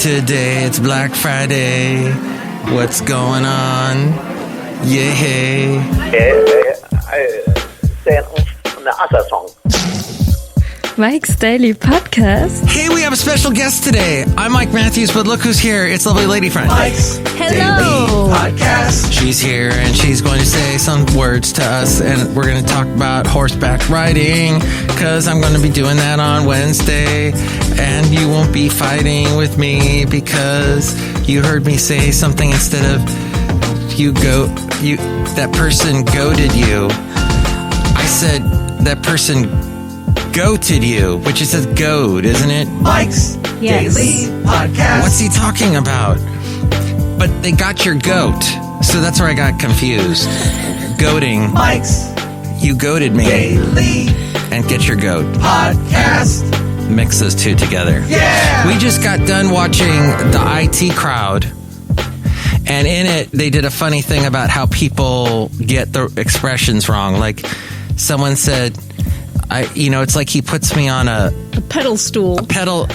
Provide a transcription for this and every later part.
Today it's Black Friday. What's going on? Yay. C'est un other song. Mike's Daily Podcast. Hey, we have a special guest today. I'm Mike Matthews, but look who's here. It's lovely lady friend. Mike's Hello. Daily Podcast. She's here and she's going to say some words to us, and we're going to talk about horseback riding because I'm going to be doing that on Wednesday, and you won't be fighting with me because you heard me say something instead of that person goaded you. I said that person goated you, which is a goad, isn't it? Mike's Daily Podcast. What's he talking about? But they got your goat, so that's where I got confused. Goading. Mike's You goaded me. Daily And get your goat. Podcast. Mix those two together. Yeah! We just got done watching the IT Crowd, and in it, they did a funny thing about how people get the expressions wrong. Like, someone said, it's like he puts me on a pedal stool. A pedal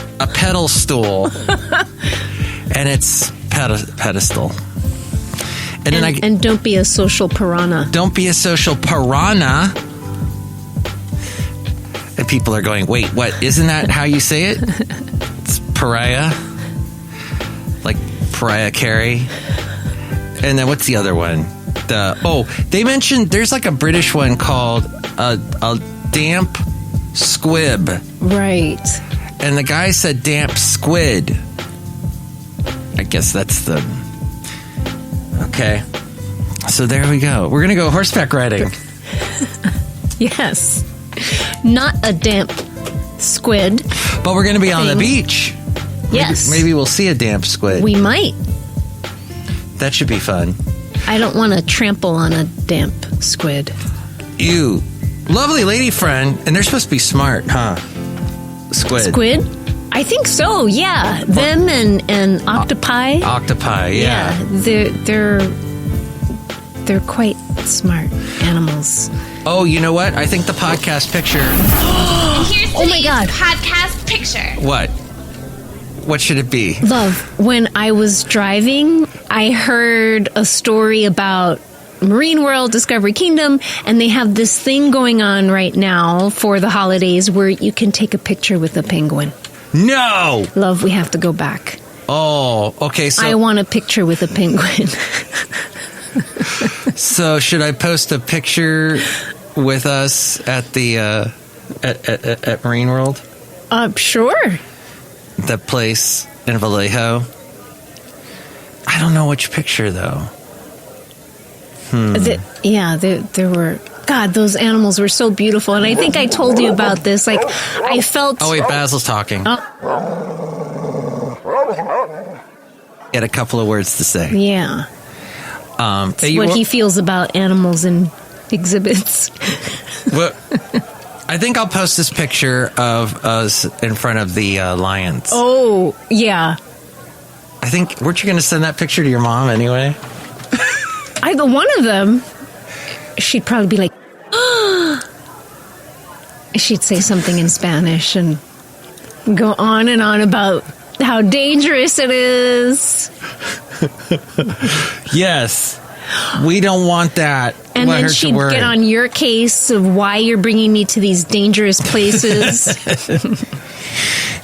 stool. And it's pedestal. And don't be a social piranha. Don't be a social piranha. And people are going, wait, what? Isn't that how you say it? It's pariah. Like Pariah Carey. And then what's the other one? They mentioned there's like a British one called a damp squib. Right. And the guy said damp squid. I guess that's the... Okay. So there we go. We're going to go horseback riding. Yes. Not a damp squid. But we're going to be on the beach. Yes. Maybe we'll see a damp squid. We might. That should be fun. I don't want to trample on a damp squid. You lovely lady friend, and they're supposed to be smart, huh? Squid? I think so, yeah. Them and octopi. Octopi, yeah. They're quite smart animals. Oh, you know what? I think the podcast picture... Here's Oh my God. podcast picture. What? What should it be? Love, when I was driving, I heard a story about Marine World, Discovery Kingdom, and they have this thing going on right now for the holidays where you can take a picture with a penguin. No! Love, we have to go back. Oh, okay, so... I want a picture with a penguin. So should I post a picture with us at the at Marine World? Sure. The place in Vallejo. I don't know which picture though. There were... God, those animals were so beautiful. And I think I told you about this. Like, I felt... Oh, wait, Basil's talking. Get a couple of words to say. Yeah. What he feels about animals in exhibits. Well, I think I'll post this picture of us in front of the lions. Oh, yeah. I think, weren't you going to send that picture to your mom anyway? Either one of them, she'd probably be like, she'd say something in Spanish and go on and on about how dangerous it is. Yes. We don't want that. And then she'd get on your case of why you're bringing me to these dangerous places.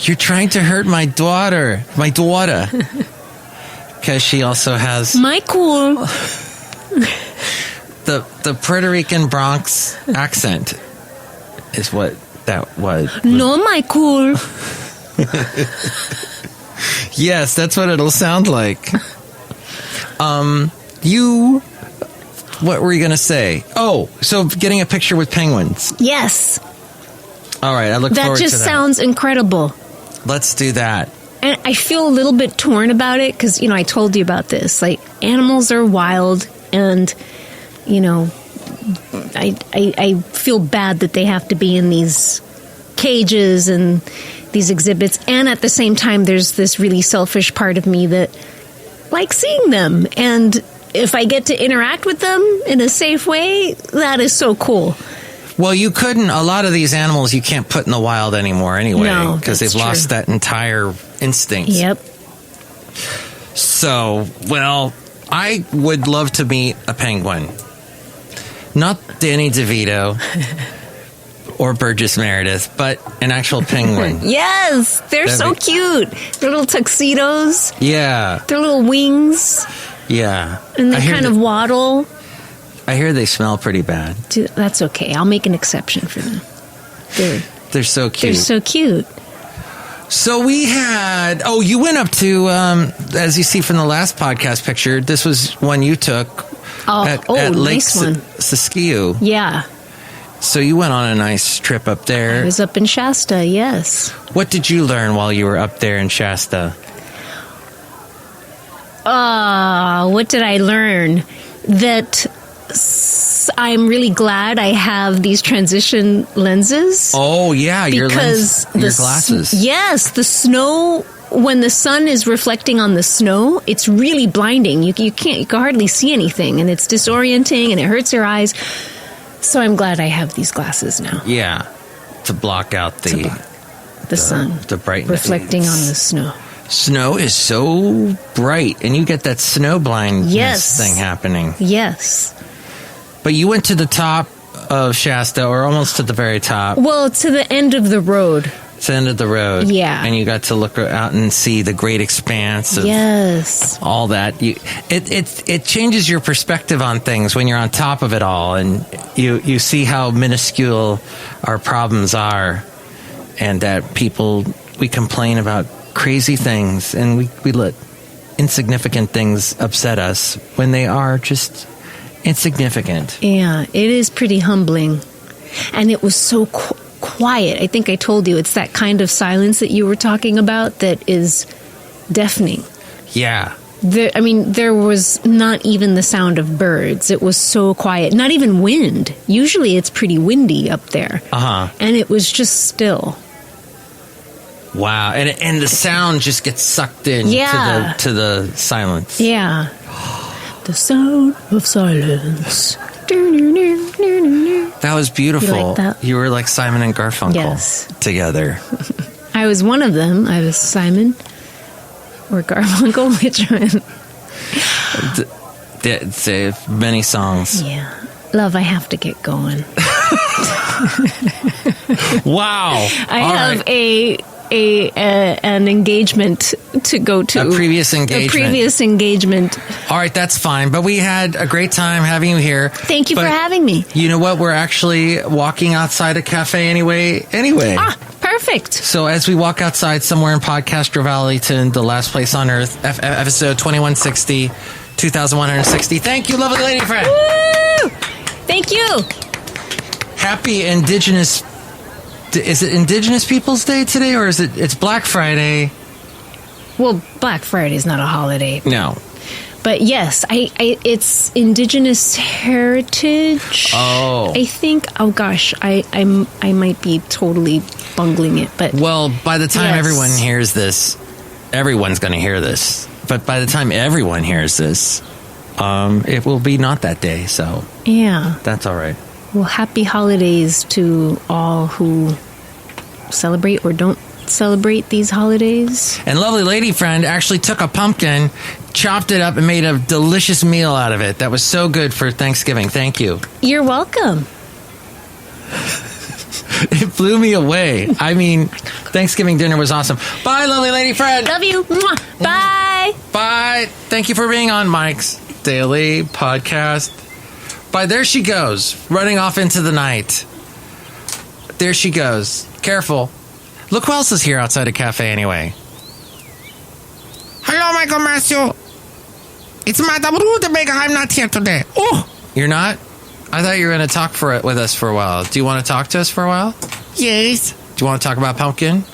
You're trying to hurt my daughter. Because she also has... Michael. The Puerto Rican Bronx accent is what that was. No, Michael. Yes, that's what it'll sound like. What were you going to say? Oh, so getting a picture with penguins. Yes. All right, I look forward to that. That just sounds incredible. Let's do that. And I feel a little bit torn about it because, I told you about this. Like, animals are wild and, I feel bad that they have to be in these cages and these exhibits. And at the same time, there's this really selfish part of me that likes seeing them. And if I get to interact with them in a safe way, that is so cool. Well, you couldn't. A lot of these animals you can't put in the wild anymore anyway, because they've lost that entire instinct. Yep. So, well, I would love to meet a penguin. Not Danny DeVito or Burgess Meredith, but an actual penguin. Yes, they're so cute. Their little tuxedos. Yeah. Their little wings. Yeah. And they kind of waddle. I hear they smell pretty bad. Dude, that's okay. I'll make an exception for them. They're so cute. They're so cute. So we had... Oh, you went up to, as you see from the last podcast picture, this was one you took at Lake nice one. Siskiyou. Yeah. So you went on a nice trip up there. I was up in Shasta, yes. What did you learn while you were up there in Shasta? What did I learn? That I'm really glad I have these transition lenses. Oh, yeah, your glasses. Yes, the snow, when the sun is reflecting on the snow, it's really blinding. You can hardly see anything, and it's disorienting, and it hurts your eyes. So I'm glad I have these glasses now. Yeah, to block out the sun. The brightness. Reflecting on the snow. Snow is so bright, and you get that snow blindness thing happening. Yes. But you went to the top of Shasta, or almost to the very top. Well, to the end of the road. To the end of the road. Yeah. And you got to look out and see the great expanse of all that. It changes your perspective on things when you're on top of it all, and you see how minuscule our problems are, and that we complain about crazy things, and we let insignificant things upset us when they are just insignificant. Yeah, it is pretty humbling. And it was so quiet. I think I told you it's that kind of silence that you were talking about that is deafening. Yeah. There was not even the sound of birds. It was so quiet. Not even wind. Usually it's pretty windy up there. Uh-huh. And it was just still. Wow. And the sound just gets sucked in to the silence. Yeah. The sound of silence. That was beautiful. You like that? You were like Simon and Garfunkel together. I was one of them. I was Simon or Garfunkel. Which one? Many songs. Yeah. Love, I have to get going. Wow. I have an engagement to go to. A previous engagement. All right, that's fine. But we had a great time having you here. Thank you for having me. You know what? We're actually walking outside a cafe anyway. Ah, perfect. So as we walk outside somewhere in Podcaster Valleyton, the last place on earth, episode 2160, 2160. Thank you, lovely lady friend. Woo! Thank you. Happy Indigenous... Is it Indigenous Peoples Day today, or it's Black Friday? Well, Black Friday is not a holiday. No. But yes, it's Indigenous Heritage. Oh. I think, oh gosh, I might be totally bungling it. But well, by the time everyone hears this, everyone's going to hear this. But by the time everyone hears this, it will be not that day, so yeah. That's all right. Well, happy holidays to all who celebrate or don't celebrate these holidays. And lovely lady friend actually took a pumpkin, chopped it up, and made a delicious meal out of it. That was so good for Thanksgiving. Thank you. You're welcome. It blew me away. I mean, Thanksgiving dinner was awesome. Bye, lovely lady friend. Love you. Mwah. Bye. Bye. Thank you for being on Mike's Daily Podcast. Bye. There she goes, running off into the night. There she goes. Careful. Look who else is here outside a cafe anyway. Hello, Michael Matthew. It's Madame Rudebeger. I'm not here today. Oh, you're not? I thought you were going to talk with us for a while. Do you want to talk to us for a while? Yes. Do you want to talk about pumpkin?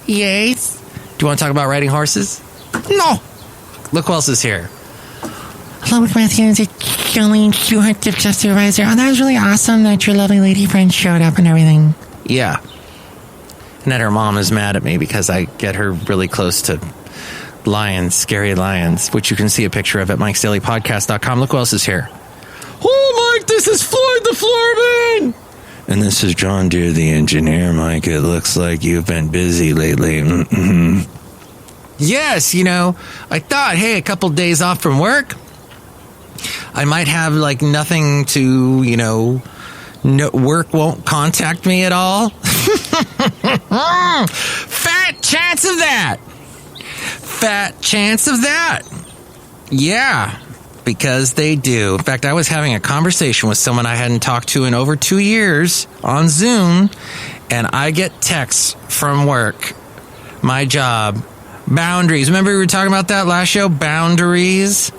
Yes. Do you want to talk about riding horses? No. Look who else is here. Hello, Matthew. It's Chely Shoehart, gift supervisor. Oh, that was really awesome that your lovely lady friend showed up and everything. Yeah. And that her mom is mad at me because I get her really close to lions, scary lions, which you can see a picture of at MikesDailyPodcast.com. Look who else is here. Oh, Mike, this is Floyd the Floorman! And this is John Deere, the engineer, Mike. It looks like you've been busy lately. Mm-hmm. Yes, I thought, hey, a couple days off from work, I might have like nothing to, no, work won't contact me at all. Fat chance of that. Fat chance of that. Yeah, because they do. In fact, I was having a conversation with someone I hadn't talked to in over 2 years on Zoom, and I get texts from work, my job, boundaries. Remember we were talking about that last show? Boundaries.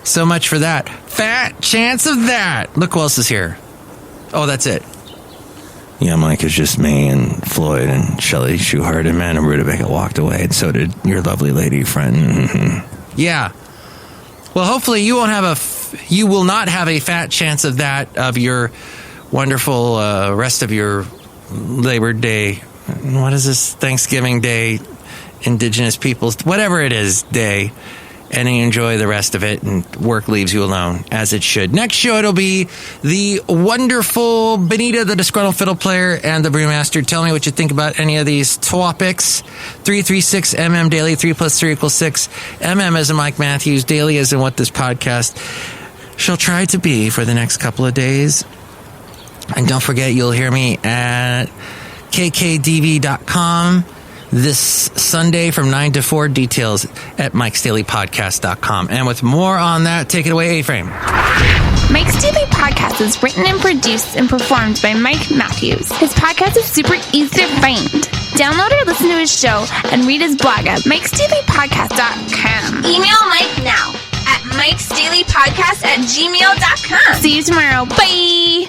So much for that. Fat chance of that. Look who else is here. Oh, that's it. Yeah, Mike, it's just me and Floyd and Chely Shoehart and Amanda Rudabeka walked away, and so did your lovely lady friend. Mm-hmm. Yeah. Well, hopefully you will not have a fat chance of that, of your wonderful rest of your Labor Day. What is this? Thanksgiving Day, Indigenous Peoples, whatever it is, day. And you enjoy the rest of it, and work leaves you alone, as it should. Next show, it'll be the wonderful Benita, the Disgruntled Fiddle Player, and the Brewmaster. Tell me what you think about any of these topics. 336MM Daily, 3 + 3 = 6. MM as in Mike Matthews, Daily as in what this podcast shall try to be for the next couple of days. And don't forget, you'll hear me at kkdv.com. this Sunday from 9 to 4. Details at MikesDailyPodcast.com. And with more on that, take it away, A-Frame. Mike's Daily Podcast is written and produced and performed by Mike Matthews. His podcast is super easy to find. Download or listen to his show and read his blog at MikesDailyPodcast.com. Email Mike now at MikesDailyPodcast@gmail.com. See you tomorrow. Bye!